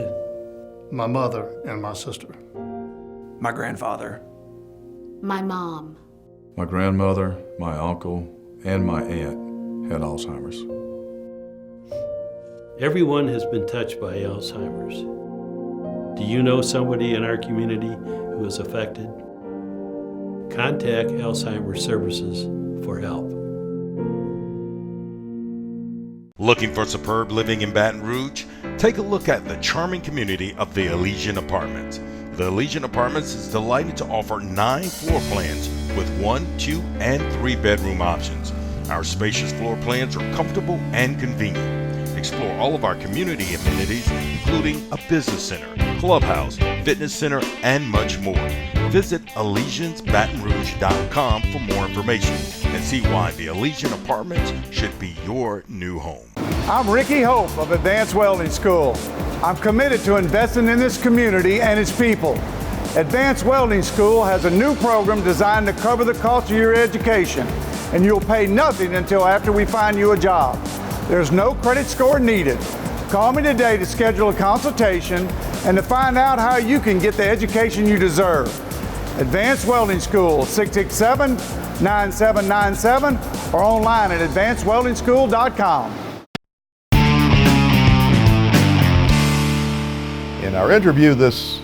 My mother and my sister. My grandfather. My mom. My grandmother, my uncle, and my aunt had Alzheimer's. Everyone has been touched by Alzheimer's. Do you know somebody in our community who is affected? Contact Alzheimer's Services for help. Looking for superb living in Baton Rouge? Take a look at the charming community of the Elysian Apartments. The Elysian Apartments is delighted to offer 9 floor plans with 1, 2, and 3 bedroom options. Our spacious floor plans are comfortable and convenient. Explore all of our community amenities, including a business center, clubhouse, fitness center, and much more. Visit ElysiansBatonRouge.com for more information and see why the Elysian Apartments should be your new home. I'm Ricky Hope of Advanced Welding School. I'm committed to investing in this community and its people. Advanced Welding School has a new program designed to cover the cost of your education, and you'll pay nothing until after we find you a job. There's no credit score needed. Call me today to schedule a consultation and to find out how you can get the education you deserve. Advanced Welding School, 667-9797, or online at advancedweldingschool.com. In our interview this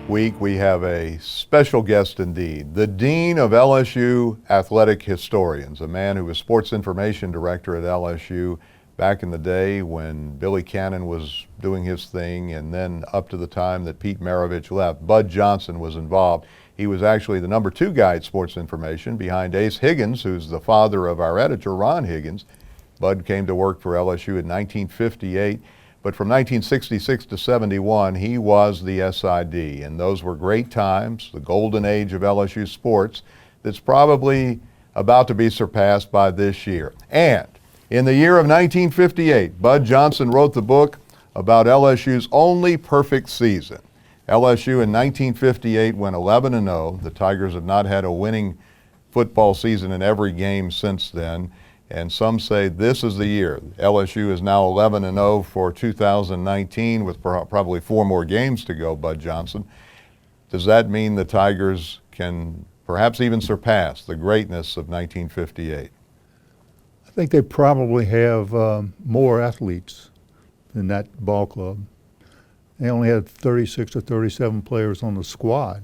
week, we have a special guest indeed, the Dean of LSU Athletic Historians, a man who was Sports Information Director at LSU back in the day when Billy Cannon was doing his thing, and then up to the time that Pete Maravich left. Bud Johnson was involved. He was actually the number 2 guy at Sports Information behind Ace Higgins, who's the father of our editor, Ron Higgins. Bud came to work for LSU in 1958, but from 1966 to 71, he was the SID, and those were great times, the golden age of LSU sports that's probably about to be surpassed by this year. And in the year of 1958, Bud Johnson wrote the book about LSU's only perfect season. LSU in 1958 went 11-0. The Tigers have not had a winning football season in every game since then, and some say this is the year. LSU is now 11-0 for 2019 with probably 4 more games to go, Bud Johnson. Does that mean the Tigers can perhaps even surpass the greatness of 1958? I think they probably have more athletes than that ball club. They only had 36 or 37 players on the squad.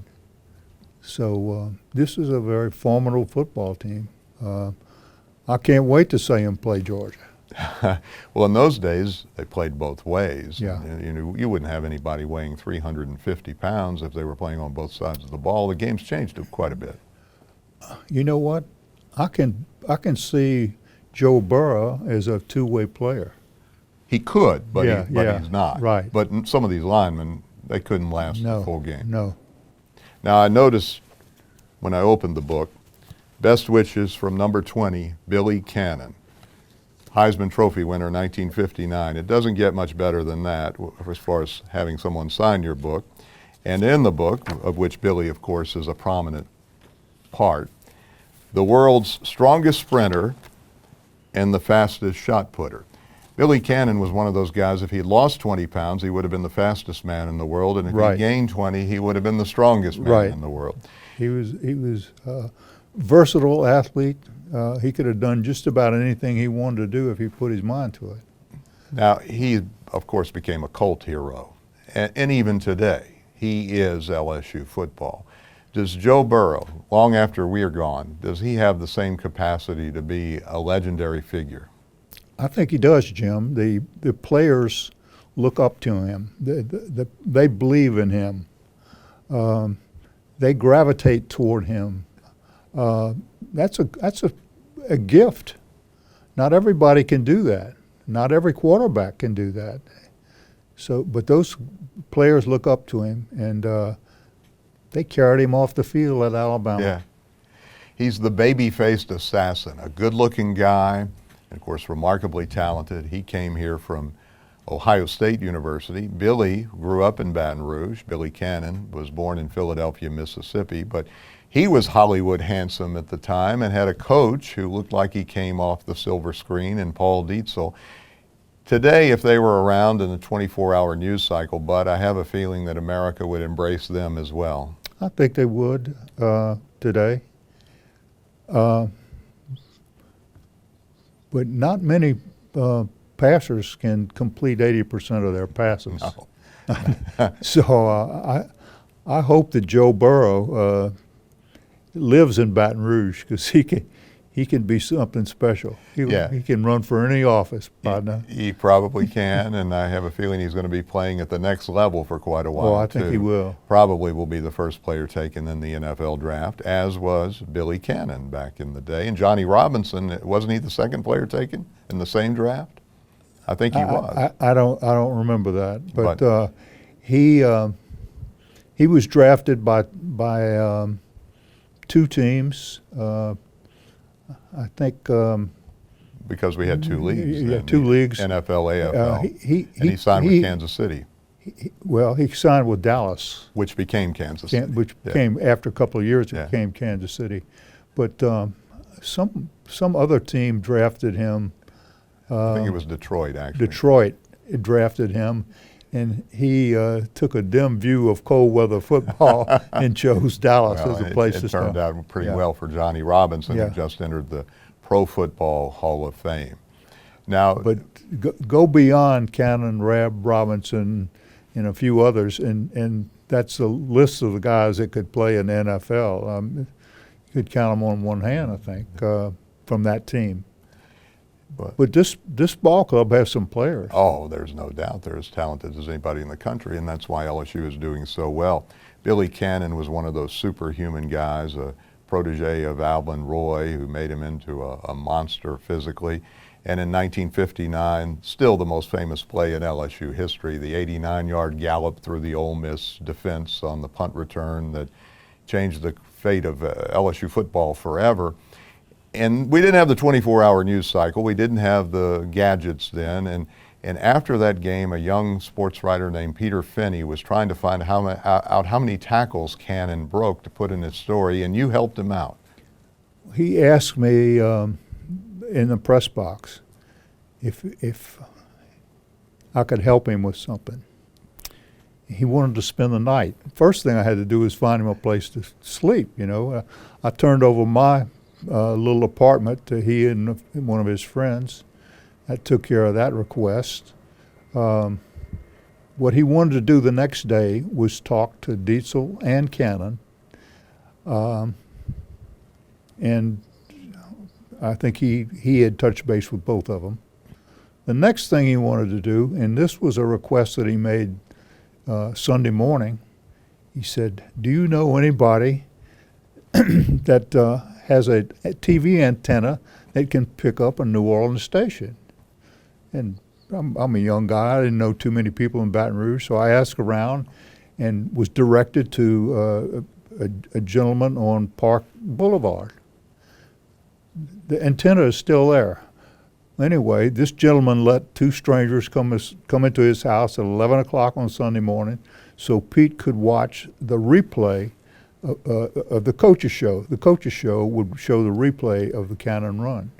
So this is a very formidable football team. I can't wait to see them play Georgia. Well, in those days, they played both ways. Yeah. You wouldn't have anybody weighing 350 pounds if they were playing on both sides of the ball. The game's changed quite a bit. You know what? I can see Joe Burrow as a two-way player. He could, but, yeah, he's not. Right. But some of these linemen, they couldn't last the full game. No. Now, I noticed when I opened the book, best wishes from number 20, Billy Cannon. Heisman Trophy winner 1959. It doesn't get much better than that as far as having someone sign your book. And in the book, of which Billy, of course, is a prominent part, the world's strongest sprinter and the fastest shot putter. Billy Cannon was one of those guys, if he'd lost 20 pounds, he would have been the fastest man in the world, and if he gained 20, he would have been the strongest man in the world. He was a versatile athlete. He could have done just about anything he wanted to do if he put his mind to it. Now, he, of course, became a cult hero, and even today, he is LSU football. Does Joe Burrow, long after we're gone, does he have the same capacity to be a legendary figure? I think he does, Jim. The players look up to him. They believe in him. They gravitate toward him. That's a gift. Not everybody can do that. Not every quarterback can do that. So, but those players look up to him, and they carried him off the field at Alabama. Yeah. He's the baby-faced assassin, a good-looking guy, and of course remarkably talented. He came here from Ohio State University. Billy grew up in Baton Rouge. Billy Cannon was born in Philadelphia, Mississippi, but he was Hollywood handsome at the time and had a coach who looked like he came off the silver screen in Paul Dietzel. Today, if they were around in the 24-hour news cycle, Bud, I have a feeling that America would embrace them as well. I think they would today. But not many passers can complete 80% of their passes. No. So I hope that Joe Burrow lives in Baton Rouge, because he can be something special. He can run for any office by now. He probably can, and I have a feeling he's going to be playing at the next level for quite a while. Oh, I think he will. Probably will be the first player taken in the NFL draft, as was Billy Cannon back in the day. And Johnny Robinson, wasn't he the second player taken in the same draft? I think he was. I don't remember that, but he was drafted by two teams. I think because we had two leagues. Yeah, two leagues. NFL, AFL. And he signed with Kansas City. He signed with Dallas, which became Kansas City. Which became, after a couple of years, it became Kansas City. But some other team drafted him. I think it was Detroit, actually. Detroit drafted him, and he took a dim view of cold weather football and chose Dallas as a place to start. It turned out pretty well for Johnny Robinson, who just entered the Pro Football Hall of Fame. Now, but go beyond Cannon, Robinson, and a few others, and that's a list of the guys that could play in the NFL. You could count them on one hand, I think, from that team. But this ball club has some players. Oh, there's no doubt. They're as talented as anybody in the country, and that's why LSU is doing so well. Billy Cannon was one of those superhuman guys, a protege of Alvin Roy, who made him into a monster physically. And in 1959, still the most famous play in LSU history, the 89-yard gallop through the Ole Miss defense on the punt return that changed the fate of LSU football forever. And we didn't have the 24-hour news cycle. We didn't have the gadgets then. And after that game, a young sports writer named Peter Finney was trying to find out how many tackles Cannon broke to put in his story, and you helped him out. He asked me in the press box if I could help him with something. He wanted to spend the night. First thing I had to do was find him a place to sleep. I turned over my little apartment to he and one of his friends. That took care of that request. What he wanted to do the next day was talk to Dietzel and Cannon, and I think he had touched base with both of them. The next thing he wanted to do, and this was a request that he made Sunday morning, he said, "Do you know anybody that has a TV antenna that can pick up a New Orleans station?" And I'm a young guy. I didn't know too many people in Baton Rouge, so I asked around and was directed to a gentleman on Park Boulevard. The antenna is still there. Anyway, this gentleman let two strangers come into his house at 11 o'clock on Sunday morning so Pete could watch the replay of the coach's show. The coach's show would show the replay of the Cannon run.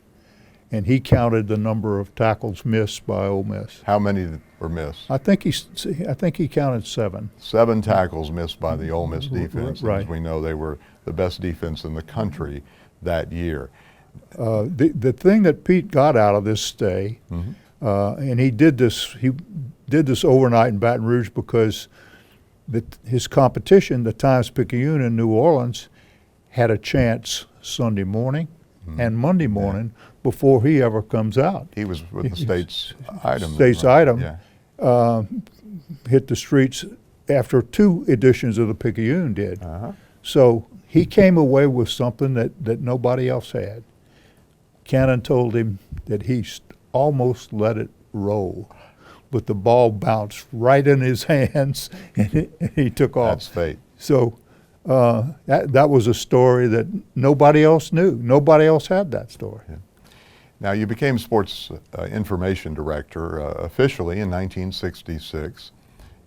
And he counted the number of tackles missed by Ole Miss. How many were missed? I think he counted 7. 7 tackles missed by the Ole Miss defense. Right. As we know, they were the best defense in the country that year. The thing that Pete got out of this stay, and he did this overnight in Baton Rouge because his competition, the Times-Picayune in New Orleans, had a chance Sunday morning and Monday morning before he ever comes out. He was with the State's Item. State's Item hit the streets after 2 editions of the Picayune did. So he came away with something that nobody else had. Cannon told him that he almost let it roll, but the ball bounced right in his hands and he took off. That's fate. So that was a story that nobody else knew. Nobody else had that story. Yeah. Now, you became sports information director officially in 1966,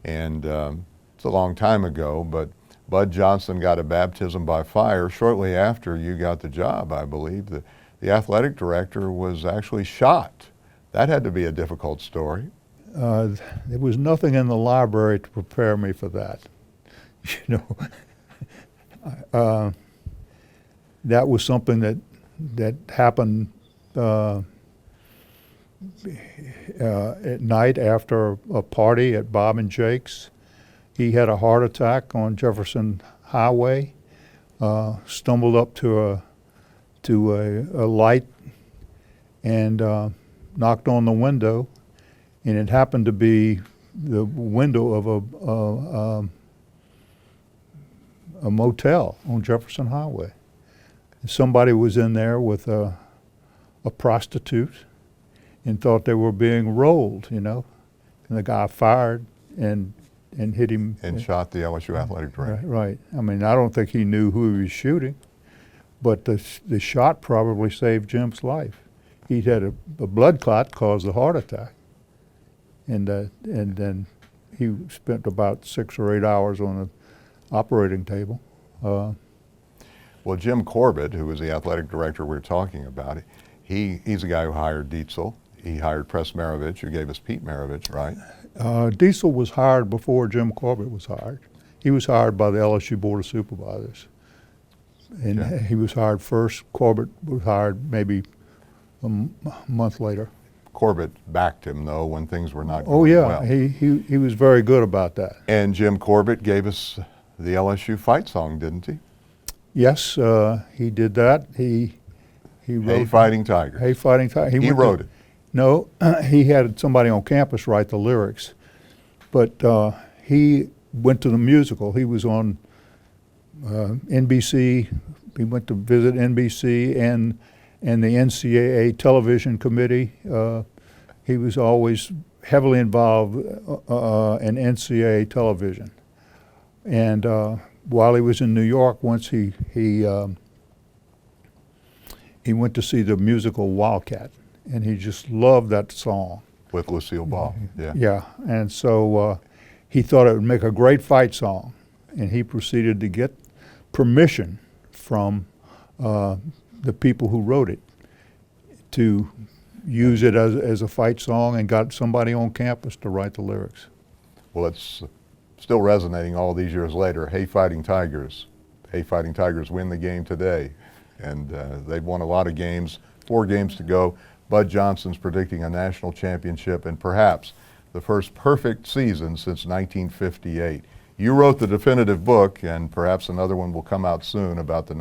and it's a long time ago, but Bud Johnson got a baptism by fire shortly after you got the job, I believe. The athletic director was actually shot That had to be a difficult story. There was nothing in the library to prepare me for that. You know, that was something that happened at night after a party at Bob and Jake's. He had a heart attack on Jefferson Highway, stumbled up to a light and knocked on the window, and it happened to be the window of a motel on Jefferson Highway. Somebody was in there with a prostitute and thought they were being rolled, you know. And the guy fired and hit him. And shot the LSU athletic director. Right. I mean, I don't think he knew who he was shooting, but the shot probably saved Jim's life. He'd had a blood clot caused a heart attack. And then he spent about 6 or 8 hours on the operating table. Well, Jim Corbett, who was the athletic director we were talking about, he's the guy who hired Dietzel. He hired Press Maravich, who gave us Pete Maravich, right? Dietzel was hired before Jim Corbett was hired. He was hired by the LSU Board of Supervisors. And Okay. he was hired first. Corbett was hired maybe a month later. Corbett backed him, though, when things were not Oh going yeah, well. he was very good about that. And Jim Corbett gave us the LSU fight song, didn't he? Yes, he did that. He wrote Hey Fighting Tigers. Hey Fighting Tigers. He wrote it. No, he had somebody on campus write the lyrics, but he went to the musical. He was on NBC. He went to visit NBC and the NCAA television committee. He was always heavily involved in NCAA television. And while he was in New York, once he went to see the musical Wildcat, and he just loved that song. With Lucille Ball, yeah. Yeah, and so he thought it would make a great fight song, and he proceeded to get permission from the people who wrote it to use it as a fight song, and got somebody on campus to write the lyrics. Well, it's still resonating all these years later. Hey Fighting Tigers. Hey Fighting Tigers win the game today. And they've won a lot of games, 4 games to go. Bud Johnson's predicting a national championship and perhaps the first perfect season since 1958. You wrote the definitive book, and perhaps another one will come out soon about the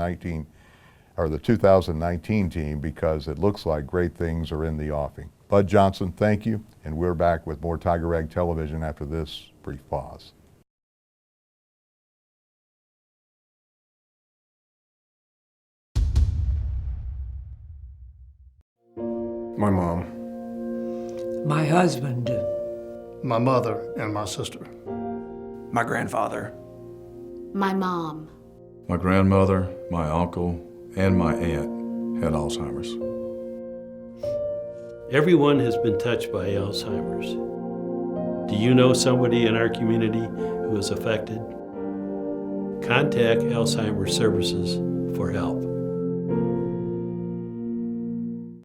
2019 team, because it looks like great things are in the offing. Bud Johnson, thank you, and we're back with more Tiger Rag Television after this brief pause. My mom, My husband, my mother, and my sister. My grandfather. My mom. My grandmother, my uncle, and my aunt had Alzheimer's. Everyone has been touched by Alzheimer's. Do you know somebody in our community who is affected? Contact Alzheimer's Services for help.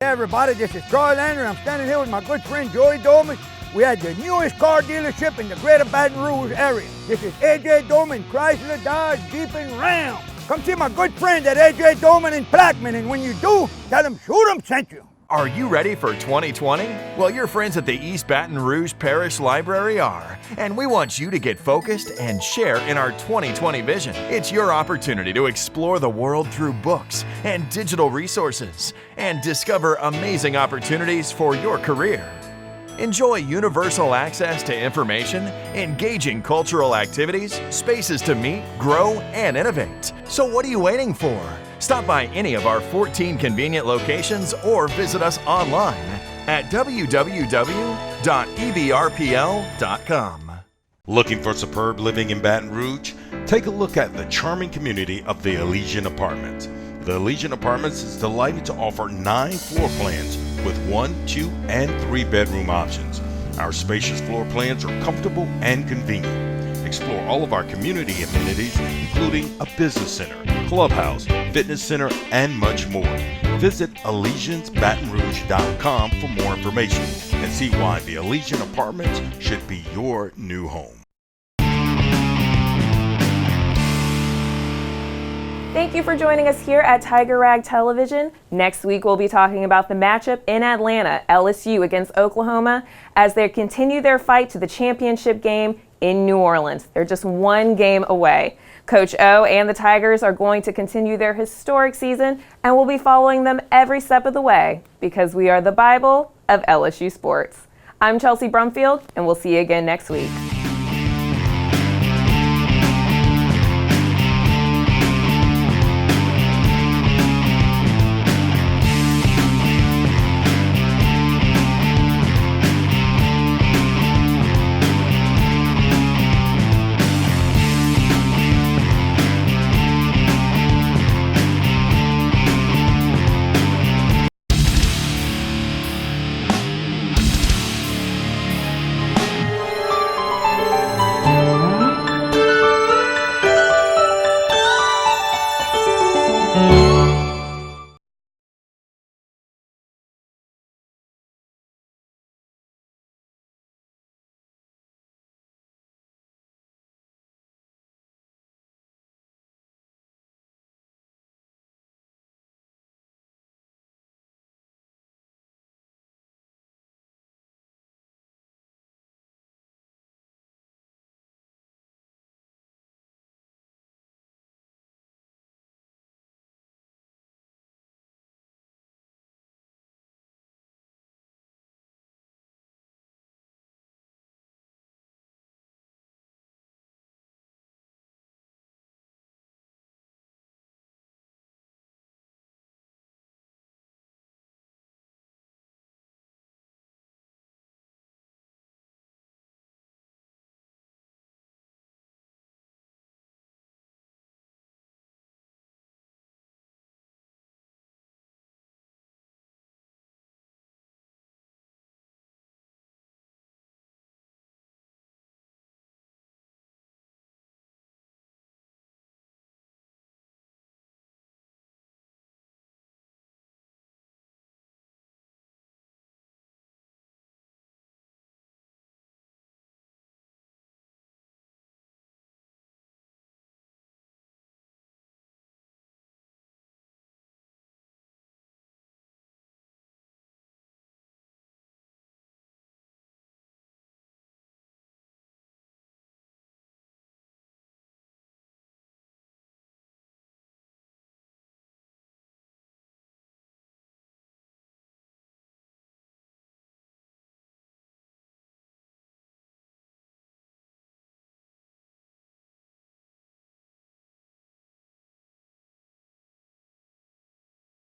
Hey everybody, this is Troy Lander. I'm standing here with my good friend Joey Doman. We had the newest car dealership in the greater Baton Rouge area. This is AJ Doman, Chrysler, Dodge, Jeep, and Ram. Come see my good friend at AJ Doman in Plaquemine, and when you do, tell them Shoot 'em sent you. Are you ready for 2020? Well, your friends at the East Baton Rouge Parish Library are, and we want you to get focused and share in our 2020 vision. It's your opportunity to explore the world through books and digital resources and discover amazing opportunities for your career. Enjoy universal access to information, engaging cultural activities, spaces to meet, grow, and innovate. So what are you waiting for? Stop by any of our 14 convenient locations or visit us online at www.ebrpl.com. Looking for superb living in Baton Rouge? Take a look at the charming community of the Elysian Apartments. The Elysian Apartments is delighted to offer 9 floor plans with 1, 2, and 3 bedroom options. Our spacious floor plans are comfortable and convenient. Explore all of our community amenities, including a business center, clubhouse, fitness center, and much more. Visit ElesiansBatonRouge.com for more information and see why the Elysian Apartments should be your new home. Thank you for joining us here at Tiger Rag Television. Next week, we'll be talking about the matchup in Atlanta, LSU against Oklahoma, as they continue their fight to the championship game in New Orleans. They're just one game away. Coach O and the Tigers are going to continue their historic season, and we'll be following them every step of the way because we are the Bible of LSU sports. I'm Chelsea Brumfield, and we'll see you again next week.